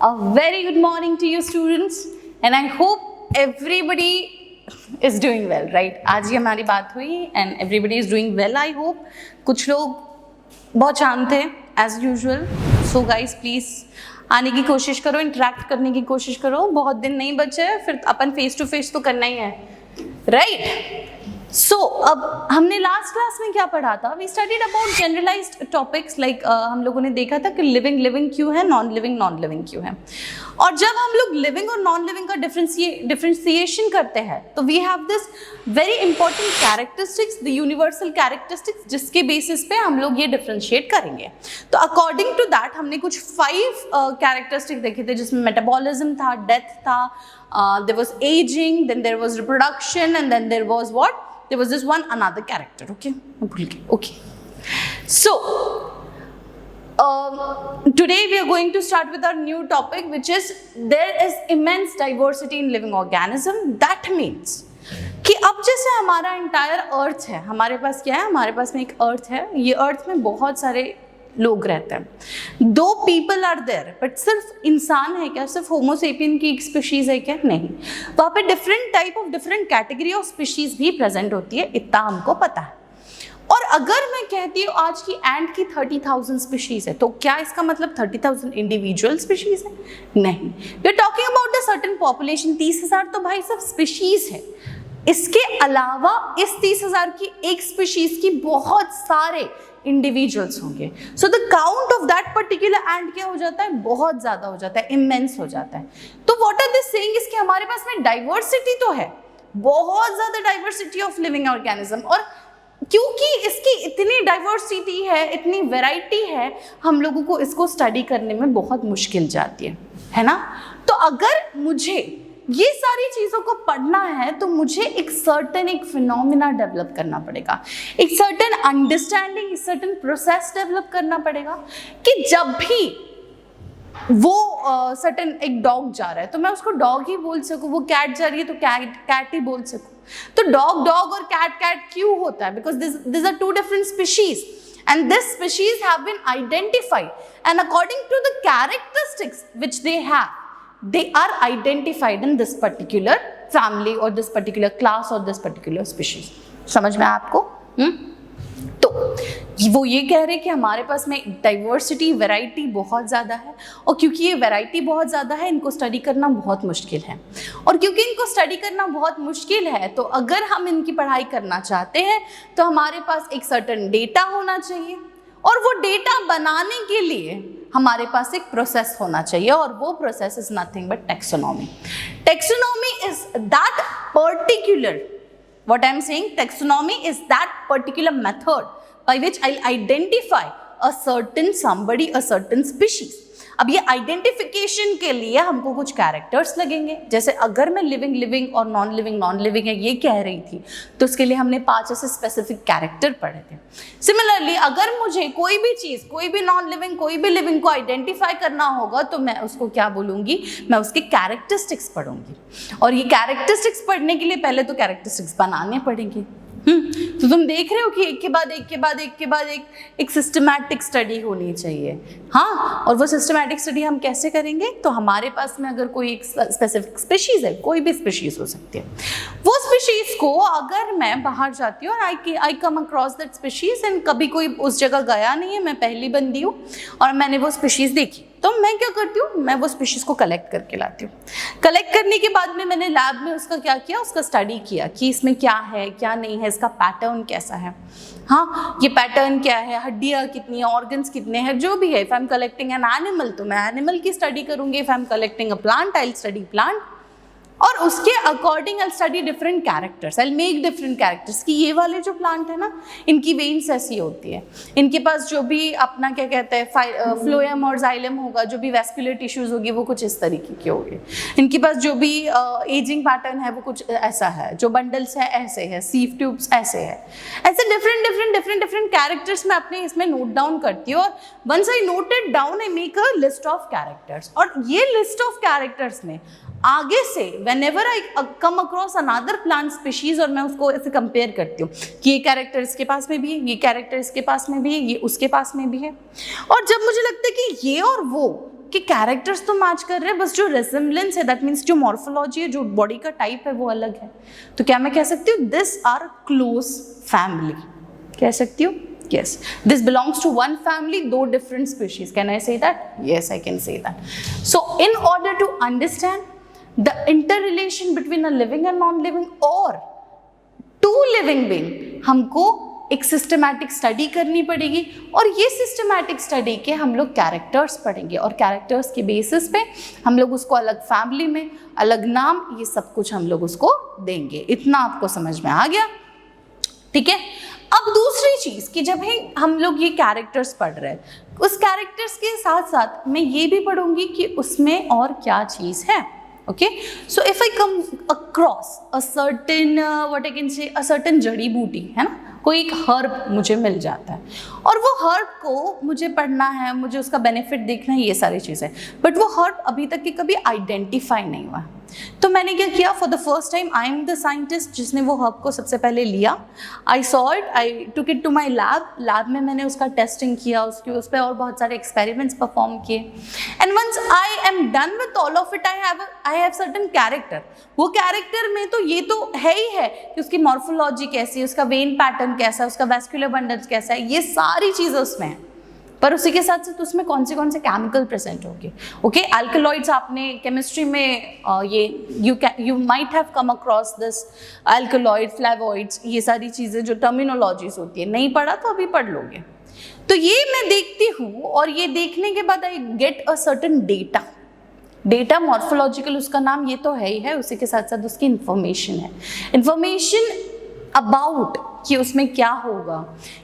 A very good morning to you students and I hope everybody is doing well, right? आज ही हमारी बात हुई and everybody is doing well I hope. कुछ लोग बहुत शांत थे as usual. So guys please आने की कोशिश करो, इंटरेक्ट करने की कोशिश करो. बहुत दिन नहीं बचे, फिर अपन फेस टू फेस तो करना ही है, राइट? सो अब हमने लास्ट क्लास में क्या पढ़ा था? We studied about generalised topics like हम लोगों ने देखा था कि लिविंग लिविंग क्यों है, नॉन लिविंग क्यों है. और जब हम लोग लिविंग और नॉन लिविंग का डिफरेंशिएशन करते हैं तो we have this very important characteristics, the universal characteristics, जिसके बेसिस पे हम लोग ये डिफरेंशिएट करेंगे. तो अकॉर्डिंग टू दैट हमने कुछ 5 कैरेक्टरिस्टिक देखे थे, जिसमें मेटाबॉलिज्म था, डेथ था, there was ageing, then there was reproduction and then there was what, there was this one another character. Okay, so today we are going to start with our new topic, which is there is immense diversity in living organism. That means कि अब जैसे हमारा entire अर्थ है, हमारे पास क्या है, हमारे पास में एक अर्थ है, ये अर्थ में बहुत सारे लोग रहते हैं. 2 people आर देयर, बट सिर्फ इंसान है क्या? सिर्फ होमोसेपियन की एक स्पीशीज है क्या? नहीं, वहाँ पे different type of different category of species भी प्रेजेंट होती है, इतना हमको पता है. और अगर मैं कहती हूँ आज की एंट की 30,000 स्पीशीज है, तो क्या इसका मतलब 30,000 इंडिविजुअल स्पीशीज है? नहीं, we are talking about a certain population. 30,000 तो भाई सब स्पीशीज है. इसके अलावा इस 30,000 की एक स्पीशीज की बहुत सारे इंडिविजुअल्स होंगे. So the count of that particular ant क्या हो जाता है? बहुत ज्यादा हो जाता है, इमेंस हो जाता है. तो what are this saying is कि हमारे पास में डाइवर्सिटी तो है, बहुत ज्यादा डाइवर्सिटी ऑफ लिविंग ऑर्गेनिज्म. और क्योंकि इसकी इतनी डाइवर्सिटी है, इतनी वैरायटी है, हम लोगों को इसको स्टडी करने में बहुत मुश्किल जाती है ना? तो अगर मुझे ये सारी चीज़ों को पढ़ना है तो मुझे एक फिनोमिना डेवलप करना पड़ेगा, एक सर्टेन अंडरस्टैंडिंग, एक सर्टेन प्रोसेस डेवलप करना पड़ेगा कि जब भी वो सर्टेन एक डॉग जा रहा है तो मैं उसको डॉग ही बोल सकूं, वो कैट जा रही है तो कैट ही बोल सकूं. तो डॉग और कैट क्यों होता है? Because this are 2 different species and this species have been identified and according to the characteristics which they have, they are identified in this particular family or this particular class or this particular species. समझ में आपको? तो वो ये कह रहे हैं कि हमारे पास में डाइवर्सिटी, वैरायटी बहुत ज़्यादा है, और क्योंकि ये वैरायटी बहुत ज़्यादा है, इनको स्टडी करना बहुत मुश्किल है. और क्योंकि इनको स्टडी करना बहुत मुश्किल है, तो अगर हम इनकी पढ़ाई करना चाहते हैं तो हमारे पास एक सर्टेन डेटा होना चाहिए, और वो डेटा बनाने के लिए हमारे पास एक प्रोसेस होना चाहिए, और वो process is nothing but taxonomy. Taxonomy is that particular, what I am saying, taxonomy is that particular method by which I'll identify a certain somebody, a certain species. अब ये आइडेंटिफिकेशन के लिए हमको कुछ कैरेक्टर्स लगेंगे. जैसे अगर मैं लिविंग और नॉन लिविंग है ये कह रही थी, तो उसके लिए हमने 5 ऐसे स्पेसिफिक कैरेक्टर पढ़े थे. सिमिलरली अगर मुझे कोई भी चीज़, कोई भी नॉन लिविंग, कोई भी लिविंग को आइडेंटिफाई करना होगा, तो मैं उसको क्या बोलूँगी? मैं उसके कैरेक्टरिस्टिक्स पढ़ूंगी. और ये कैरेक्टरिस्टिक्स पढ़ने के लिए पहले तो कैरेक्टरिस्टिक्स बनाने पड़ेंगे. तो तुम देख रहे हो कि एक के बाद एक सिस्टमैटिक स्टडी होनी चाहिए. हाँ, और वो सिस्टमैटिक स्टडी हम कैसे करेंगे? तो हमारे पास में अगर कोई एक स्पेसिफिक स्पीशीज है, कोई भी स्पीशीज हो सकती है, वो स्पीशीज को अगर मैं बाहर जाती हूँ और I come across that species and कभी कोई उस जगह गया नहीं है, मैं पहली बंदी हूँ और मैंने वो स्पीशीज देखी, तो मैं क्या करती हूँ? मैं वो स्पीशीज को कलेक्ट करके लाती हूँ. कलेक्ट करने के बाद में मैंने लैब में उसका क्या किया? उसका स्टडी किया कि इसमें क्या है, क्या नहीं है, इसका पैटर्न कैसा है. हाँ, ये पैटर्न क्या है, हड्डियाँ कितनी है, ऑर्गन्स कितने हैं, जो भी है. If I am collecting an animal तो मैं एनिमल की स्टडी करूँगी. If I am collecting a plant I will study plant. और उसके according I study different characters, I make different characters कि ये वाले जो प्लांट है ना, इनकी वेन्स ऐसी होती है, इनके पास जो भी अपना क्या कहते हैं फ्लोएम और जाइलम होगा, जो भी वेस्कुलर टिश्यूज होगी वो कुछ इस तरीके की होगी, इनके पास जो भी एजिंग पैटर्न है वो कुछ ऐसा है, जो बंडल्स है ऐसे है, सीव ट्यूब्स ऐसे है. ऐसे डिफरेंट कैरेक्टर्स मैं अपने इसमें नोट डाउन करती हूँ. और once I note it down I make a list of characters. और ये लिस्ट ऑफ कैरेक्टर्स में आगे से whenever I come across another plant species और मैं उसको ऐसे कंपेयर करती हूँ कि ये कैरेक्टर इसके पास में भी है, ये कैरेक्टर इसके पास में भी है, ये उसके पास में भी है. और जब मुझे लगता है कि ये और वो कि कैरेक्टर्स तो मैच कर रहे हैं, बस जो रेसिम्बलेंस है, दैट मीन्स जो मॉर्फोलॉजी है, जो बॉडी का टाइप है वो अलग है। तो क्या मैं कह सकती हूँ दिस आर क्लोज फैमिली, कह सकती हूँ yes, this belongs to one family, though different species. Can I say that? Yes, I can say that. So in order to understand the interrelation between a living and non-living or two living being, हमको एक systematic study करनी पड़ेगी, और ये systematic study के हम लोग characters पढ़ेंगे, और कैरेक्टर्स के बेसिस पे हम लोग उसको अलग फैमिली में अलग नाम, ये सब कुछ हम लोग उसको देंगे। इतना आपको समझ में आ गया? ठीक है। अब दूसरी चीज कि जब हम लोग ये कैरेक्टर्स पढ़ रहे हैं, उस कैरेक्टर्स के साथ साथ मैं ये भी पढ़ूंगी कि उसमें और क्या चीज है। Okay, so if I come across a certain what I can say a certain जड़ी बूटी, है ना, कोई एक हर्ब मुझे मिल जाता है, और वो हर्ब को मुझे पढ़ना है, मुझे उसका बेनिफिट देखना है, ये सारी चीज़ें, बट वो हर्ब अभी तक के कभी आइडेंटिफाई नहीं हुआ। तो मैंने क्या किया, for the first time I am the scientist जिसने वो हर्ब को सबसे पहले लिया। I saw it, I took it to my lab में मैंने उसका टेस्टिंग किया, उस पर और बहुत सारे एक्सपेरिमेंट्स परफॉर्म किए, and once I am done with all of it, I have certain character. वो कैरेक्टर में तो ये तो है ही है कि उसकी मॉर्फोलॉजी कैसी है, उसका वेन पैटर्न कैसा है, उसका वैस्कुलर बंडल्स कैसा है, ये सारी चीज़ें उसमें है, पर उसी के साथ साथ उसमें कौन से केमिकल प्रेजेंट होंगे। ओके, अल्कलॉइड्स आपने केमिस्ट्री में ये you might have come across this alkaloid, flavonoids, ये सारी चीज़ें जो टर्मिनोलॉजीज होती है, नहीं पढ़ा तो अभी पढ़ लोगे। तो ये मैं देखती हूँ, और ये देखने के बाद I get a certain data morphological, उसका नाम ये तो है ही है, उसी के साथ साथ उसकी इंफॉर्मेशन है, इंफॉर्मेशन अबाउट कि उसमें क्या होगा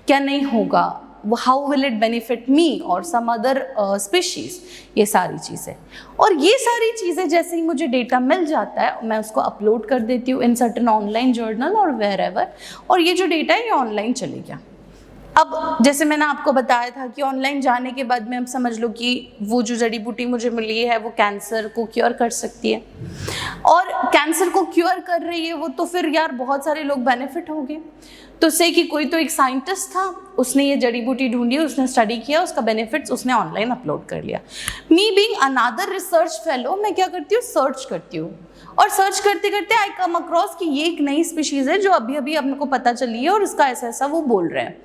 क्या नहीं होगा, हाउ विल इट बेनिफिट मी और सम अदर स्पीशीज, ये सारी चीज़ें। और ये सारी चीज़ें जैसे ही मुझे डेटा मिल जाता है, मैं उसको अपलोड कर देती हूँ इन सर्टेन ऑनलाइन जर्नल और वेयर एवर, और ये जो डेटा है ये ऑनलाइन चले गया। अब जैसे मैंने आपको बताया था कि ऑनलाइन जाने के बाद में अब समझ लो कि वो जो जड़ी बूटी मुझे मिली है वो कैंसर को क्योर कर सकती है, और कैंसर को क्योर कर रही है वो, तो फिर यार बहुत सारे लोग बेनिफिट होंगे। तो से कि कोई तो एक साइंटिस्ट था, उसने ये जड़ी बूटी ढूंढी, उसने स्टडी किया, उसका बेनिफिट्स उसने ऑनलाइन अपलोड कर लिया। Me being another research fellow, मैं क्या करती हूँ, सर्च करती हूँ, और सर्च करते करते आई कम अक्रॉस कि ये एक नई स्पीशीज़ है जो अभी अभी अपने को पता चली है, और इसका ऐसा ऐसा वो बोल रहे हैं।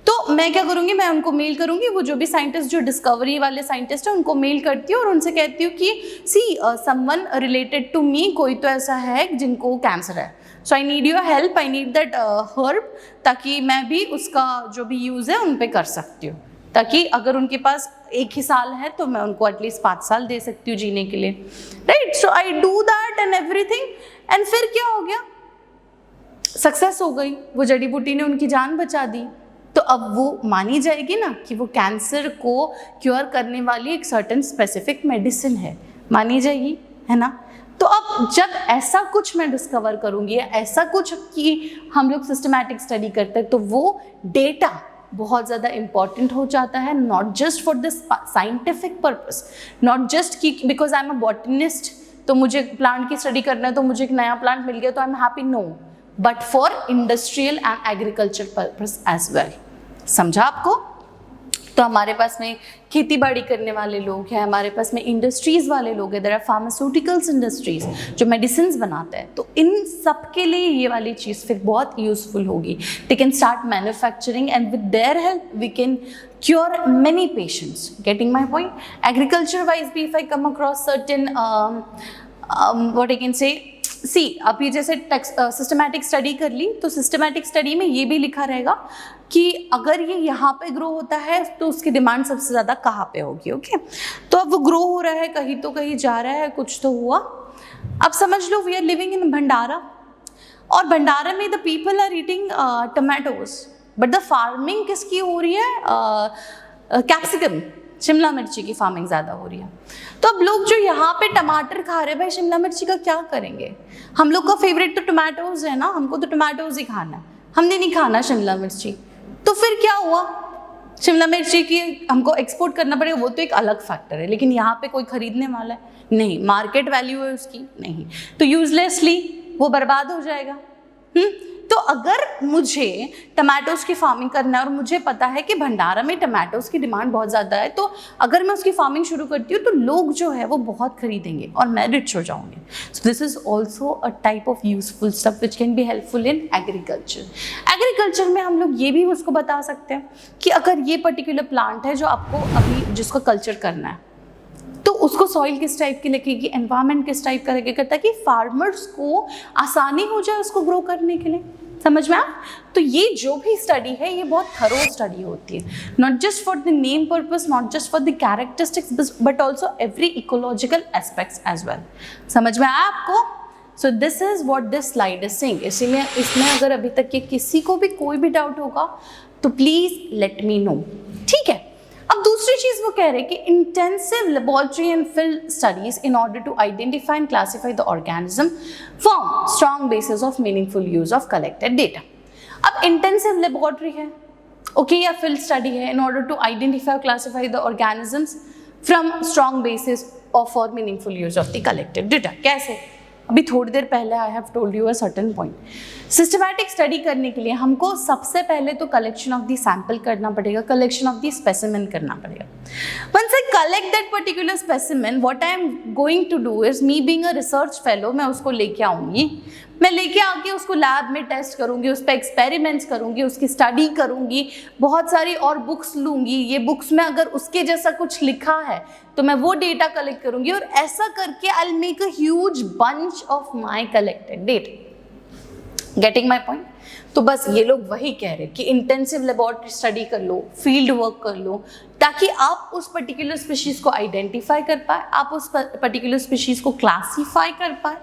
तो मैं क्या करूँगी, मैं उनको मेल करूँगी, वो जो भी साइंटिस्ट, जो डिस्कवरी वाले साइंटिस्ट हैं, उनको मेल करती हूँ और उनसे कहती हूँ कि see someone related to me, कोई तो ऐसा है जिनको कैंसर है, so I need your help, I need that herb, ताकि मैं भी उसका जो भी यूज़ है उन पे कर सकती हूँ, ताकि अगर उनके पास एक ही साल है तो मैं उनको एटलीस्ट 5 साल दे सकती हूँ जीने के लिए, right. So I do that and everything, and फिर क्या हो गया, सक्सेस हो गई, वो जड़ी बूटी ने उनकी जान बचा दी। तो अब वो मानी जाएगी ना कि वो कैंसर को क्योर करने वाली एक सर्टेन स्पेसिफिक मेडिसिन है, मानी जाएगी, है ना। तो अब जब ऐसा कुछ मैं डिस्कवर करूँगी, या ऐसा कुछ कि हम लोग सिस्टमैटिक स्टडी करते हैं, तो वो डेटा बहुत ज़्यादा इम्पॉर्टेंट हो जाता है, not just for this scientific purpose, not just कि because I am a botanist तो मुझे प्लांट की स्टडी करना है, तो मुझे एक नया प्लांट मिल गया तो I am happy, no, but for industrial and agriculture purpose as well. समझा आपको? तो हमारे पास में खेती बाड़ी करने वाले लोग हैं, हमारे पास में इंडस्ट्रीज़ वाले लोग हैं, देयर आर फार्मास्यूटिकल्स इंडस्ट्रीज जो मेडिसिन बनाते हैं, तो इन सब के लिए ये वाली चीज़ फिर बहुत यूजफुल होगी। They can start manufacturing and with their help we can cure many patients. Getting my point? Agriculture wise भी if I come across certain what I can say, सी अभी जैसे सिस्टमैटिक स्टडी कर ली, तो सिस्टमैटिक स्टडी में ये भी लिखा रहेगा कि अगर ये यहाँ पे ग्रो होता है तो उसकी डिमांड सबसे ज़्यादा कहाँ पे होगी। ओके, तो अब वो ग्रो हो रहा है, कहीं तो कहीं जा रहा है, कुछ तो हुआ। अब समझ लो we are living in Bhandara, और भंडारा में the people are eating tomatoes, but the farming किसकी हो रही है, कैप्सिकम, शिमला मिर्ची की फार्मिंग ज़्यादा हो रही है। तो अब लोग जो यहाँ पे टमाटर खा रहे हैं, भाई शिमला मिर्ची का क्या करेंगे? हम लोग का फेवरेट तो टमाटोज है ना, हमको तो टमाटोज ही खाना है, हमने नहीं खाना शिमला मिर्ची। तो फिर क्या हुआ, शिमला मिर्ची की हमको एक्सपोर्ट करना पड़ेगा, वो तो एक अलग फैक्टर है, लेकिन यहाँ पे कोई खरीदने वाला है नहीं, मार्केट वैल्यू है उसकी नहीं, तो यूजलेसली वो बर्बाद हो जाएगा। तो अगर मुझे टमाटोज की फार्मिंग करना है और मुझे पता है कि भंडारा में टमाटोज की डिमांड बहुत ज़्यादा है, तो अगर मैं उसकी फार्मिंग शुरू करती हूँ तो लोग जो है वो बहुत खरीदेंगे और मैं रिच हो जाऊँगी. सो this is also a type of useful stuff which can be helpful in agriculture. Agriculture में हम लोग ये भी उसको बता सकते हैं कि अगर ये पर्टिकुलर प्लांट है जो आपको अभी जिसको कल्चर करना है, तो उसको सॉइल किस टाइप की लगेगी, एनवायरनमेंट किस टाइप का लगेगा, ताकि फार्मर्स को आसानी हो जाए उसको ग्रो करने के लिए. समझ में आ? तो ये जो भी स्टडी है ये बहुत थरो स्टडी होती है, not just for the name purpose, not just for the characteristics, but also every ecological aspects as well. समझ में आया आपको? So this is what this slide is saying. इसीलिए इसमें अगर अभी तक के किसी को भी कोई भी डाउट होगा तो प्लीज लेट मी नो. ठीक है. अब दूसरी चीज वो कह रहे हैं कि intensive laboratory and field studies in order to identify and classify the organism form strong basis of meaningful use of collected data. अब इंटेंसिव लेबोरेटरी है, ओके, या फील्ड स्टडी है इन ऑर्डर टू आइडेंटिफाई और classify the organisms from strong basis of for meaningful use of the collected data. कैसे? अभी थोड़ी देर पहले I have told you a certain point. Systematic study करने के लिए हमको सबसे पहले तो कलेक्शन ऑफ द सैंपल करना पड़ेगा, कलेक्शन ऑफ द स्पेसिमेन करना पड़ेगा. Once I collect that particular specimen, what I am going to do is, me being a research fellow, मैं उसको लेके आऊँगी, मैं लेके आके उसको लैब में टेस्ट करूँगी, उस पर एक्सपेरिमेंट्स करूँगी, उसकी स्टडी करूँगी, बहुत सारी और बुक्स लूँगी. ये बुक्स में अगर उसके जैसा कुछ लिखा है तो मैं वो डेटा कलेक्ट करूँगी और ऐसा करके I will make a huge bunch of my collected data. Getting my point? तो बस ये लोग वही कह रहे हैं कि इंटेंसिव लेबोरेटरी स्टडी कर लो, फील्ड वर्क कर लो, ताकि आप उस पर्टिकुलर स्पीशीज को आइडेंटिफाई कर पाए, आप उस पर्टिकुलर स्पीशीज को क्लासीफाई कर पाए,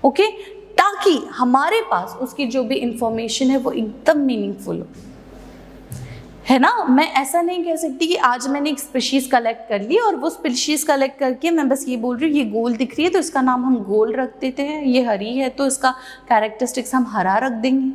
ओके, ताकि हमारे पास उसकी जो भी इंफॉर्मेशन है वो एकदम मीनिंगफुल हो, है ना. मैं ऐसा नहीं कह सकती कि आज मैंने एक स्पीशीज कलेक्ट कर ली और वो स्पीशीज कलेक्ट करके मैं बस ये बोल रही हूँ ये गोल दिख रही है तो इसका नाम हम गोल रख देते हैं, ये हरी है तो इसका कैरेक्टरिस्टिक्स हम हरा रख देंगे.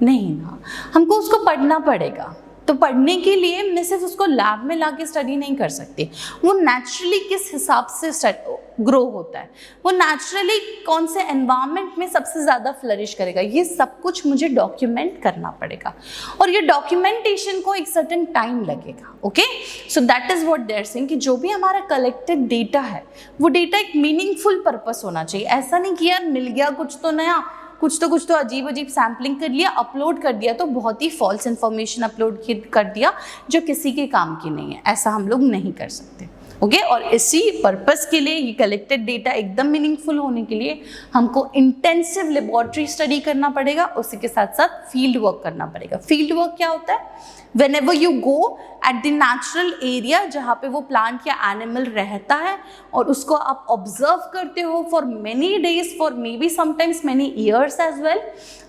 नहीं ना, हमको उसको पढ़ना पड़ेगा. तो पढ़ने के लिए मैं सिर्फ उसको लैब में ला के स्टडी नहीं कर सकती. वो नेचुरली किस हिसाब से ग्रो होता है, वो नेचुरली कौन से एनवायरनमेंट में सबसे ज़्यादा फ्लरिश करेगा, ये सब कुछ मुझे डॉक्यूमेंट करना पड़ेगा और ये डॉक्यूमेंटेशन को एक सर्टेन टाइम लगेगा. Okay, so that is what they are saying कि जो भी हमारा कलेक्टेड डेटा है वो डेटा एक मीनिंगफुल पर्पस होना चाहिए. ऐसा नहीं कि यार मिल गया कुछ तो नया, कुछ तो अजीब अजीब सैम्पलिंग कर लिया, अपलोड कर दिया तो बहुत ही फॉल्स इन्फॉर्मेशन अपलोड कर दिया जो किसी के काम की नहीं है. ऐसा हम लोग नहीं कर सकते. ओके, और इसी पर्पस के लिए ये कलेक्टेड डेटा एकदम मीनिंगफुल होने के लिए हमको इंटेंसिव लेबोरेटरी स्टडी करना पड़ेगा, उसी के साथ साथ फील्ड वर्क करना पड़ेगा. फील्ड वर्क क्या होता है? Whenever you go at the natural area जहाँ पे वो प्लांट या एनिमल रहता है और उसको आप ऑब्जर्व करते हो for many days, for maybe sometimes many years as well,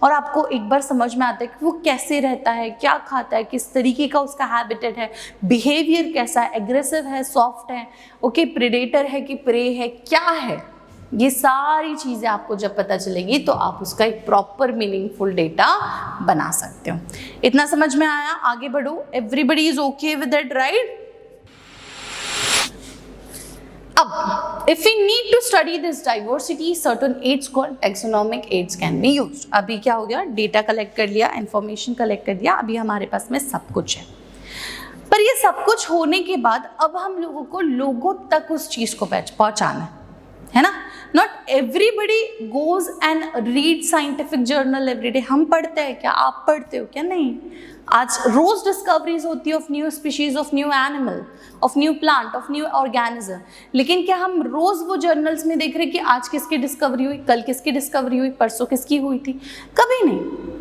और आपको एक बार समझ में आता है कि वो कैसे रहता है, क्या खाता है, किस तरीके का उसका हैबिटेट है, बिहेवियर कैसा है, एग्रेसिव है, सॉफ्ट है, ओके, प्रेडेटर है कि प्रे है, क्या है. ये सारी चीज़ें आपको जब पता चलेगी तो आप उसका एक प्रॉपर मीनिंगफुल डेटा बना सकते हो. इतना समझ में आया? आगे बढ़ो. Everybody is okay with that, right? अब if we need to study this diversity, certain aids called taxonomic aids can be used. अभी क्या हो गया? डेटा कलेक्ट कर लिया, इंफॉर्मेशन कलेक्ट कर दिया, अभी हमारे पास में सब कुछ है. पर ये सब कुछ होने के बाद अब हम लोगों को लोगों तक उस चीज़ को पहुंचाना है ना. Not everybody goes and read scientific journal everyday. हम पढ़ते हैं क्या? आप पढ़ते हो क्या? नहीं. आज रोज डिस्कवरीज होती है of new species, of new animal, of new plant, of new organism. लेकिन क्या हम रोज वो जर्नल्स में देख रहे कि आज किसकी डिस्कवरी हुई, कल किसकी डिस्कवरी हुई, परसों किसकी हुई थी? कभी नहीं.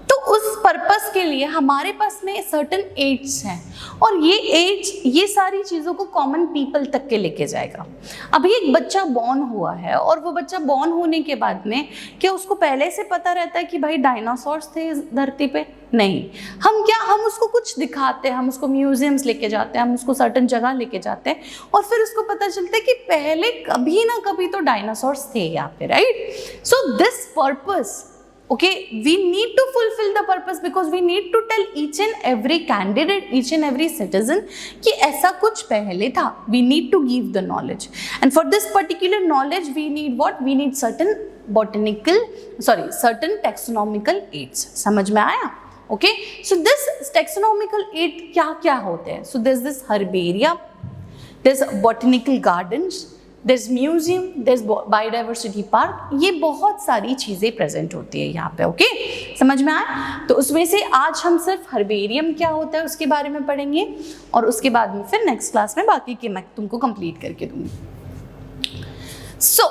तो उस पर्पस के लिए हमारे पास में सर्टेन एड्स हैं और ये एड्स ये सारी चीज़ों को कॉमन पीपल तक के लेके जाएगा. अभी एक बच्चा बॉर्न हुआ है और वो बच्चा बॉर्न होने के बाद में क्या उसको पहले से पता रहता है कि भाई डायनासोर्स थे इस धरती पे? नहीं. हम उसको कुछ दिखाते हैं, हम उसको म्यूजियम्स लेके जाते हैं, हम उसको सर्टेन जगह लेके जाते हैं और फिर उसको पता चलता है कि पहले कभी ना कभी तो डायनासोर्स थे यहाँ पे, right? So this purpose, okay, we need to fulfill the purpose because we need to tell each and every candidate, each and every citizen कि ऐसा कुछ पहले था. We need to give the knowledge and for this particular knowledge we need what? We need certain certain taxonomical aids. समझ में आया? Okay, so this taxonomical add क्या क्या होते हैं? So this herbaria, this botanical gardens, this museum, this biodiversity park, ये बहुत सारी चीज़ें प्रेजेंट होती है यहाँ पे। ओके, समझ में आया? तो उसमें से आज हम सिर्फ हर्बेरियम क्या होता है उसके बारे में पढ़ेंगे, और उसके बाद में फिर नेक्स्ट क्लास में बाकी के मैं तुमको कंप्लीट करके दूंगी। सो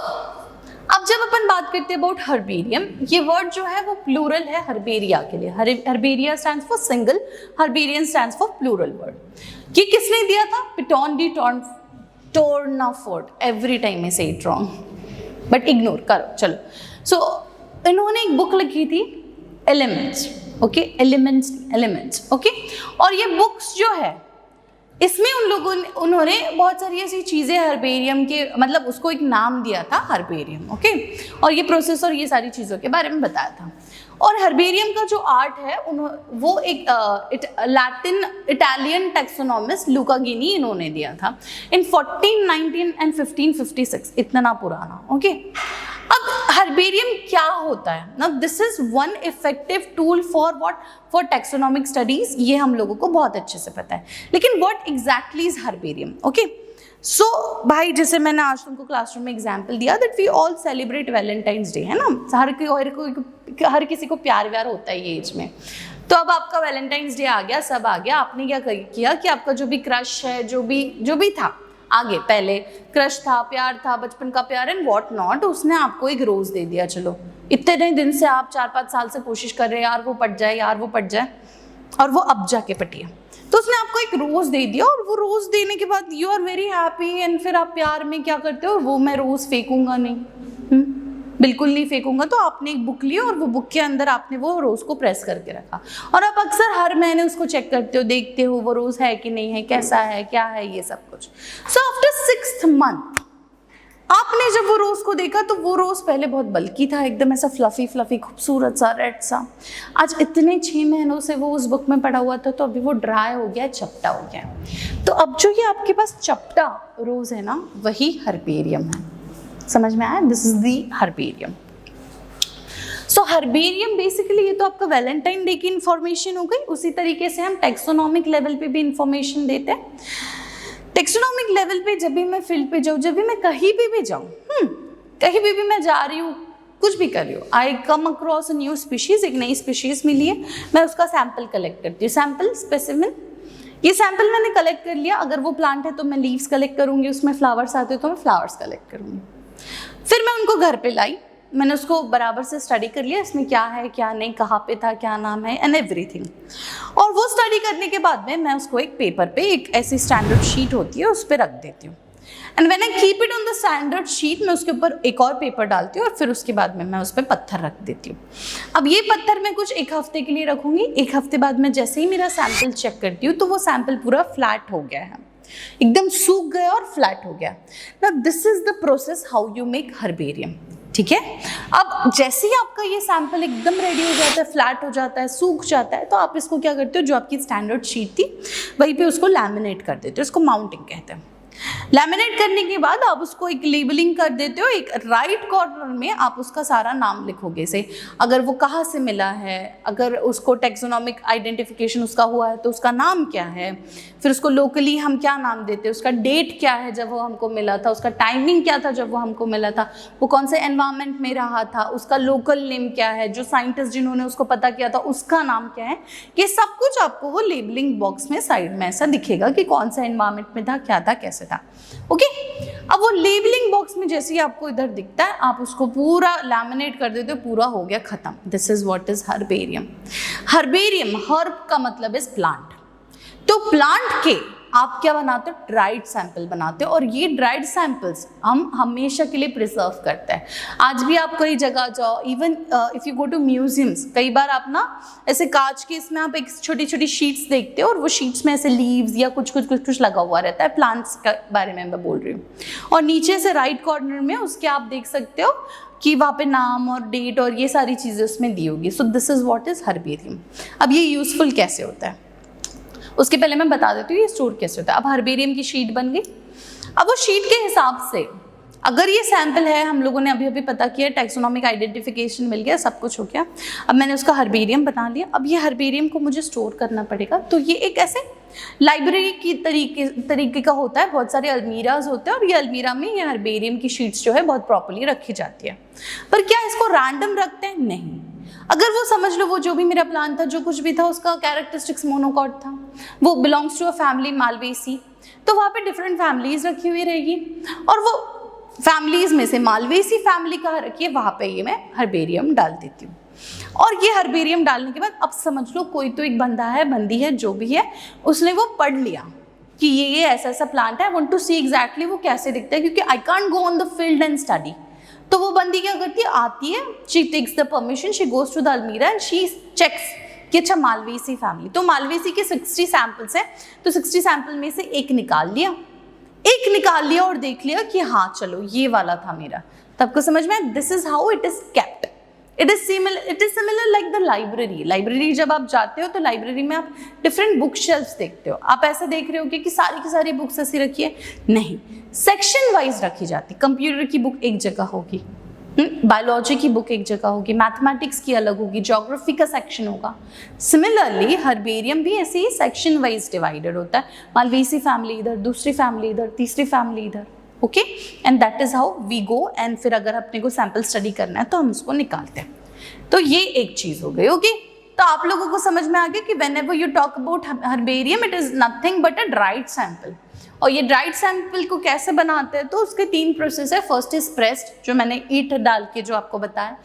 अब जब अपन बात करते हैं अबाउट हर्बेरियम, ये वर्ड जो है वो प्लूरल है हर्बेरिया के लिए। Herbaria stands for single, herbarian stands for plural word. ये किसने दिया था? Pitton de Tournefort. Every time I say it wrong, but ignore करो, चलो। सो इन्होंने एक बुक लिखी थी एलिमेंट्स, ओके, एलिमेंट्स, ओके। और ये बुक्स जो है इसमें उन्होंने बहुत सारी ऐसी चीज़ें हर्बेरियम के, मतलब उसको एक नाम दिया था हर्बेरियम, ओके, और ये प्रोसेस और ये सारी चीज़ों के बारे में बताया था। और हर्बेरियम का जो आर्ट है वो एक इटालियन टैक्सोनॉमिस्ट लुका गिनी इन्होंने दिया था इन 1419 एंड 1556, इतना पुराना, ओके। अब हर्बेरियम क्या होता है ना? This is one effective tool for what? For taxonomic studies. ये हम लोगों को बहुत अच्छे से पता है, लेकिन what exactly is herbarium? Okay, so भाई जैसे मैंने आज तुमको क्लासरूम में एग्जाम्पल दिया that we all celebrate Valentine's day, है ना? हर किसी को प्यार व्यार होता है ये एज में। तो अब आपका वैलेंटाइंस डे आ गया, सब आ गया, आपने क्या किया कि आपका जो भी क्रश है, जो भी था आगे, पहले क्रश था, प्यार था, बचपन का प्यार एंड व्हाट नॉट, उसने आपको एक रोज दे दिया। चलो, इतने दिन से आप 4-5 साल से कोशिश कर रहे हैं यार वो पट जाए, यार वो पट जाए, और वो अब जाके पटिया। तो उसने आपको एक रोज दे दिया, और वो रोज देने के बाद you are very happy, and फिर आप प्यार में क्या करते हो? वो मैं रोज फेंकूंगा नहीं, बिल्कुल नहीं फेंकूंगा। तो आपने एक बुक ली और वो बुक के अंदर आपने वो रोज को प्रेस करके रखा, और आप अक्सर हर महीने उसको चेक करते हो, देखते हो वो रोज है कि नहीं है, कैसा है, क्या है, ये सब कुछ। सो आफ्टर 6th month आपने जब वो रोज को देखा तो वो रोज पहले बहुत बल्कि था, एकदम ऐसा फ्लफी खूबसूरत सा, रेड सा। आज इतने 6 महीनों से वो उस बुक में पड़ा हुआ था, तो अभी वो ड्राई हो गया, चपटा हो गया। तो अब जो ये आपके पास चपटा रोज है ना, वही हर्बेरियम है। समझ में आया? This is the herbarium. So herbarium basically ये तो आपका वैलेंटाइन डे की इंफॉर्मेशन हो गई। उसी तरीके से हम टेक्सोनॉमिक लेवल पे भी इंफॉर्मेशन देते हैं। टेक्सोनॉमिक लेवल पे जब भी मैं फील्ड पे जाऊँ, जब भी मैं कहीं भी जाऊँ, कहीं भी मैं जा रही हूँ, कुछ भी कर रही हूँ, I come across a new species, एक नई स्पीशीज मिली है, मैं उसका सैंपल कलेक्ट करती हूँ। सैंपल स्पेसिमेन, ये सैंपल मैंने कलेक्ट कर लिया। अगर वो प्लांट है तो मैं लीव्स कलेक्ट करूँगी, उसमें फ्लावर्स आते हो तो मैं फ्लावर्स कलेक्ट करूँगी। फिर मैं उनको घर पे लाई, मैंने उसको बराबर से स्टडी कर लिया, इसमें क्या है क्या नहीं, कहाँ पे था, क्या नाम है, एंड एवरीथिंग। और वो स्टडी करने के बाद में मैं उसको एक पेपर पे, एक ऐसी स्टैंडर्ड शीट होती है, उस पर रख देती हूँ। And when I keep it on the standard sheet, मैं उसके ऊपर एक और पेपर डालती हूँ, और फिर उसके बाद में मैं उस पर पत्थर रख देती हूँ। अब ये पत्थर मैं कुछ 1 हफ्ते के लिए रखूँगी। 1 हफ्ते बाद में जैसे ही मेरा सैंपल चेक करती हूँ तो वो सैंपल पूरा फ्लैट हो गया है, एकदम सूख गया और फ्लैट हो गया। Now this is the process how you make herbarium, ठीक है? अब जैसे ही आपका ये सैंपल एकदम रेडी हो जाता है, फ्लैट हो जाता है, सूख जाता है, तो आप इसको क्या करते हो, जो आपकी स्टैंडर्ड शीट थी वहीं पे उसको लैमिनेट कर देते हो, उसको माउंटिंग कहते हैं। लैमिनेट करने के बाद आप उसको एक लेबलिंग कर देते हो, एक राइट कॉर्नर में आप उसका सारा नाम लिखोगे, से अगर वो कहाँ से मिला है, अगर उसको टेक्सोनॉमिक आइडेंटिफिकेशन उसका हुआ है तो उसका नाम क्या है, फिर उसको लोकली हम क्या नाम देते हैं, उसका डेट क्या है जब वो हमको मिला था, उसका टाइमिंग क्या था जब वो हमको मिला था, वो कौन से एनवायरनमेंट में रहा था, उसका लोकल नेम क्या है, जो साइंटिस्ट जिन्होंने उसको पता किया था उसका नाम क्या है। ये सब कुछ आपको वो लेबलिंग बॉक्स में साइड में ऐसा दिखेगा कि कौन सा एनवायरनमेंट में था, क्या था, कैसे था। ओके, अब वो लेबलिंग बॉक्स में जैसे ही आपको इधर दिखता है, आप उसको पूरा लैमिनेट कर देते हो, पूरा हो गया खत्म। This is what is herbarium. Herbarium, herb का मतलब इज प्लांट। तो प्लांट के आप क्या बनाते हो, ड्राइड सैंपल बनाते हो, और ये ड्राइड सैंपल्स हम हमेशा के लिए प्रिजर्व करते हैं। आज भी आप कई जगह जाओ, even if you go to museums, कई बार आप ना ऐसे कांच के इसमें आप एक छोटी छोटी शीट्स देखते हो, और वो शीट्स में ऐसे लीव्स या कुछ लगा हुआ रहता है, प्लांट्स के बारे में मैं बोल रही हूँ। और नीचे से राइट कॉर्नर में उसके आप देख सकते हो कि वहाँ पे नाम और डेट और ये सारी चीज़ें उसमें दी होगी। So this is what is herbarium. अब ये यूज़फुल कैसे होता है उसके पहले मैं बता देती हूँ ये स्टोर कैसे होता है। अब हर्बेरियम की शीट बन गई। अब वो शीट के हिसाब से अगर ये सैंपल है, हम लोगों ने अभी अभी पता किया, टैक्सोनॉमिक आइडेंटिफिकेशन मिल गया, सब कुछ हो गया, अब मैंने उसका हर्बेरियम बना लिया, अब ये हर्बेरियम को मुझे स्टोर करना पड़ेगा। तो ये एक ऐसे लाइब्रेरी की तरीके का होता है, बहुत सारे अलमीराज होते हैं और ये अलमीरा में ये हर्बेरियम की शीट्स जो है बहुत प्रॉपर्ली रखी जाती है। पर क्या इसको रैंडम रखते हैं? नहीं। अगर वो समझ लो वो जो भी मेरा प्लांट था, जो कुछ भी था, उसका कैरेक्टरिस्टिक्स मोनोकॉट था, वो belongs to a family Malvaceae, तो वहाँ पे डिफरेंट फैमिलीज रखी हुई रहेगी और वो फैमिलीज में से मालवेसी फैमिली कहाँ रखी है, वहाँ पे ये मैं हर्बेरियम डाल देती हूँ। और ये हर्बेरियम डालने के बाद अब समझ लो कोई तो एक बंदा है, बंदी है, जो भी है, उसने वो पढ़ लिया कि ये ऐसा ऐसा प्लांट है, I want to see exactly वो कैसे दिखता है, क्योंकि I can't go on the field and study. तो वो बंदी क्या करती है, आती है, she takes the permission, she goes to the almirah and she checks कि अच्छा मालवेसी फैमिली, तो मालवेसी के 60 सैंपल्स हैं, तो 60 सैंपल में से एक निकाल लिया और देख लिया कि हाँ चलो ये वाला था मेरा। तब को समझ में, this is how it is kept. It is similar like the library जब आप जाते हो तो लाइब्रेरी में आप डिफरेंट बुक शेल्फ्स देखते हो, आप ऐसे देख रहे हो कि सारी की सारी बुक्स ऐसी रखी है, नहीं, सेक्शन वाइज रखी जाती। कंप्यूटर की बुक एक जगह होगी, बायोलॉजी की बुक एक जगह होगी, मैथमेटिक्स की अलग होगी, ज्योग्राफी का सेक्शन होगा। सिमिलरली हर्बेरियम भी ऐसे ही सेक्शन वाइज डिवाइडेड होता है, मालवेसी फैमिली इधर, दूसरी फैमिली इधर, तीसरी फैमिली इधर, okay, and that is how we go. And फिर अगर अपने को सैंपल स्टडी करना है तो हम उसको निकालते हैं। तो ये एक चीज हो गई, ओके। तो आप लोगों को समझ में आ गया कि whenever you talk about herbarium it is nothing but a dried sample. और ये ड्राइड सैंपल को कैसे बनाते हैं, तो उसके 3 प्रोसेस है। फर्स्ट इज प्रेस्ड, जो मैंने ईट डाल के जो आपको बताया,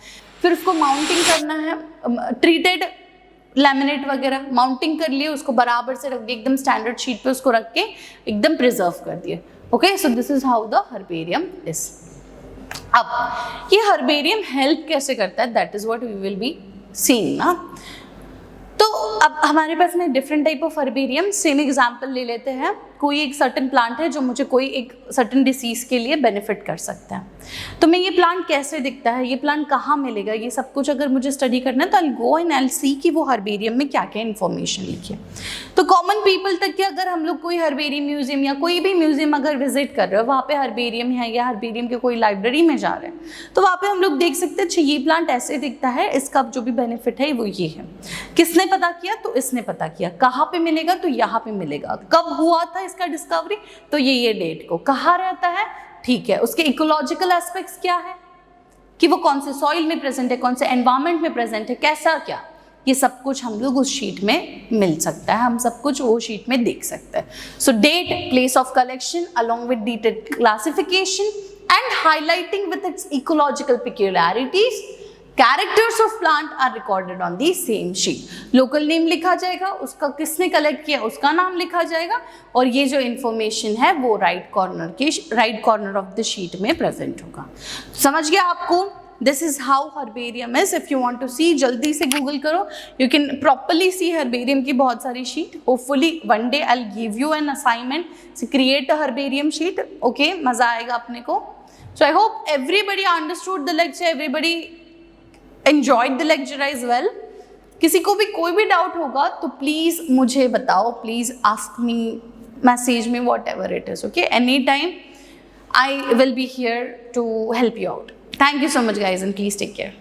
फिर उसको माउंटिंग करना है, ट्रीटेड लैमिनेट वगैरह माउंटिंग कर लिए, उसको बराबर से रख दिए, एकदम स्टैंडर्ड शीट पे उसको रख के एकदम प्रिजर्व कर दिए, okay. So this is how the herbarium is. अब ये हर्बेरियम हेल्प कैसे करता है, that is what we will be seeing ना। तो अब हमारे पास में different type of herbarium, same example ले लेते हैं। कोई एक सर्टेन प्लांट है जो मुझे कोई एक सर्टेन डिसीज के लिए बेनिफिट कर सकता है, तो मैं ये प्लांट कैसे दिखता है, ये प्लांट कहाँ मिलेगा, ये सब कुछ अगर मुझे स्टडी करना है तो आई गो एंड आई सी कि वो हर्बेरियम में क्या क्या इन्फॉर्मेशन लिखी है। तो कॉमन पीपल तक के अगर हम लोग कोई हर्बेरियम म्यूजियम या कोई भी म्यूजियम अगर विजिट कर रहे हो, वहाँ पे हर्बेरियम है या हर्बेरियम के कोई लाइब्रेरी में जा रहे हैं, तो वहाँ पे हम लोग देख सकते हैं अच्छा ये प्लांट ऐसे दिखता है, इसका जो भी बेनिफिट है वो ये है। किसने पता किया, तो इसने पता किया। कहाँ पे मिलेगा, तो यहाँ पे मिलेगा। कब हुआ था इसका डिस्कवरी, तो ये डेट को। कहाँ रहता है, ठीक है, उसके इकोलॉजिकल एस्पेक्ट्स क्या है, कि वो कौन से सॉइल में प्रेजेंट है, कौन से एनवायरमेंट में प्रेजेंट है, कैसा क्या, ये सब कुछ हम लोग उस शीट में मिल सकता है, हम सब कुछ वो शीट में देख सकते हैं। So date, place of collection along with detailed classification and highlighting with its ecological peculiarities, characters of plant are recorded on the same sheet. Local name लिखा जाएगा, उसका किसने कलेक्ट किया उसका नाम लिखा जाएगा, और ये जो इन्फॉर्मेशन है वो right corner of the sheet में प्रेजेंट होगा। समझ गया आपको? This is how herbarium is. If you want to see, जल्दी से गूगल करो, you can properly see herbarium की बहुत सारी sheet. Hopefully one day I will give you an assignment to create a herbarium sheet, okay. मजा आएगा अपने को। So I hope everybody understood the lecture, everybody enjoyed the lecture as well. किसी को भी कोई भी डाउट होगा तो प्लीज मुझे बताओ, प्लीज आस्क मी, मैसेज में, whatever it is, okay, anytime I will be here to help you out. Thank you so much guys and please take care.